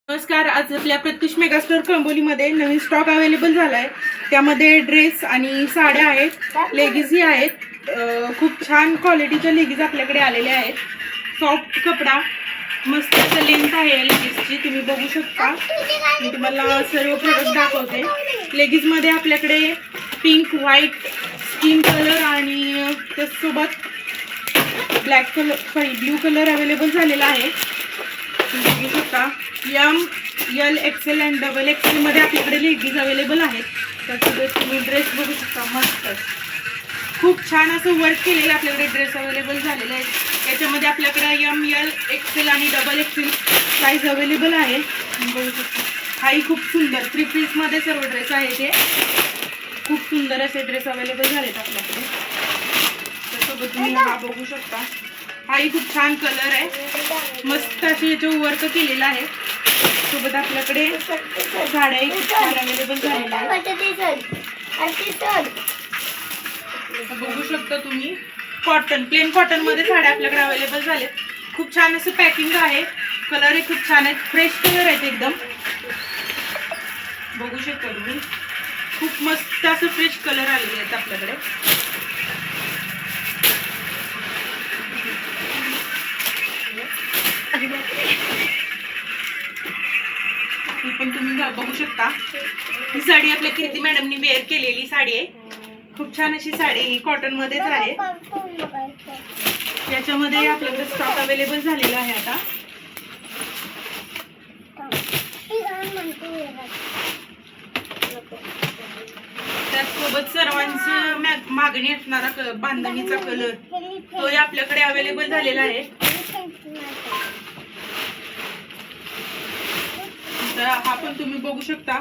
नमस्कार. आज आपल्या प्रत्युष मेगा स्टोर कळंबोलीमध्ये नवीन स्टॉक अवेलेबल झाला आहे. त्यामध्ये ड्रेस आणि साड्या आहेत, लेगिजही आहेत. खूप छान क्वालिटीच्या लेगिज आपल्याकडे आलेल्या आहेत. सॉफ्ट कपडा, मस्त असं लेंथ आहे या लेगिजची, तुम्ही बघू शकता. मी तुम्हाला सर्व प्रोडक्ट दाखवते. लेगिजमध्ये आपल्याकडे पिंक, व्हाईट, स्किन कलर आणि त्याचसोबत black colour blue colour available झालेला आहे. तुम्ही बघू शकता. M, L, XL and double XL मध्ये आपल्याकडे लेगिज अवेलेबल आहेत. त्यासोबत तुम्ही ड्रेस बघू शकता. मस्त खूप छान असं वर्क केलेलं आपल्याकडे ड्रेस अवेलेबल झालेले आहेत. याच्यामध्ये आपल्याकडे एम, एल, एक्सेल आणि डबल एक्सेल साईज अवेलेबल आहे. बघू शकता. हाही खूप सुंदर 3 पीसमध्ये सर्व ड्रेस आहेत. हे खूप सुंदर असे ड्रेस अवेलेबल झालेत आपल्याकडे. त्यासोबत तुम्ही हा बघू शकता. हाही खूप छान कलर आहे. मस्त असे याच्यावर वर्क केलेला आहे. सोबत आपल्याकडे साड्याही खूप छान अवेलेबल झालेल्या आहेत. बघू शकता तुम्ही. कॉटन, प्लेन कॉटन मध्ये साड्या आपल्याकडे अवेलेबल झालेत. खूप छान असं पॅकिंग आहे. कलरही खूप छान आहेत. फ्रेश कलर आहेत एकदम. बघू शकता तुम्ही. खूप मस्त असं फ्रेश कलर आलेले आहेत आपल्याकडे. पण तुम्ही बघू शकता. ही साडी आपल्या कीर्ती मॅडमनी वेअर केलेली साडी आहे. खूप छान अशी साडी ही कॉटन मध्येच आहे. याच्यामध्ये आपल्याकडे स्टॉक अवेलेबल झालेला आहे आता. त्याचसोबत सर्वांचं मागणी असणारा बांधणीचा कलर तोही आपल्याकडे अवेलेबल झालेला आहे. हा पण तुम्ही बघू शकता.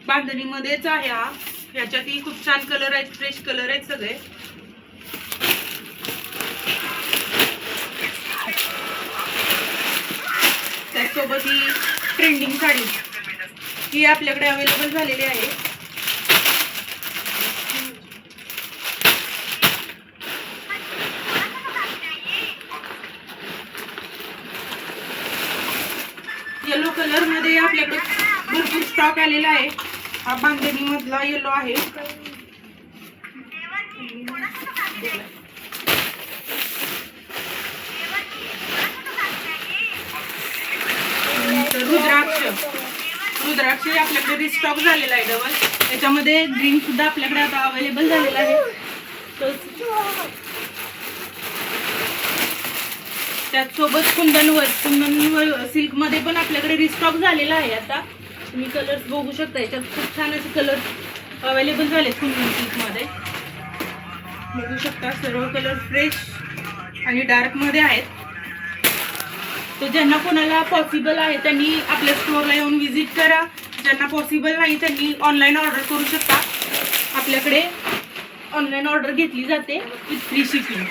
बांधणीमध्येच आहे हा. ह्याच्यातही खूप छान कलर आहेत, फ्रेश कलर आहेत सगळे. त्याचसोबत ही ट्रेंडिंग साडी ही आपल्याकडे अवेलेबल झालेली आहे. येलो कलर मध्ये आपल्याकडे भरपूर स्टॉक आलेला आहे. हा बांधणी मधला येलो आहे. रुद्राक्ष आपल्याकडे रिस्टॉक झालेला आहे डबल. त्याच्यामध्ये ग्रीन सुद्धा आपल्याकडे आता अवेलेबल झालेला आहे. त्याचसोबत कुंदन सिल्क मध्ये पण आपल्याकडे रिस्टॉक झालेला आहे. आता तुम्ही कलर्स बघू शकता. याच्यात खूप छान असे कलर अवेलेबल झाले कुंदन सिल्क मध्ये. बघू शकता. सर्व कलर फ्रेश आणि डार्क मध्ये आहेत. तर ज्यांना कोणाला पॉसिबल आहे त्यांनी आपल्या स्टोअरला येऊन व्हिजिट करा. ज्यांना पॉसिबल नाही त्यांनी ऑनलाईन ऑर्डर करू शकता. आपल्याकडे ऑनलाईन ऑर्डर घेतली जाते विथ फ्री शिपिंग.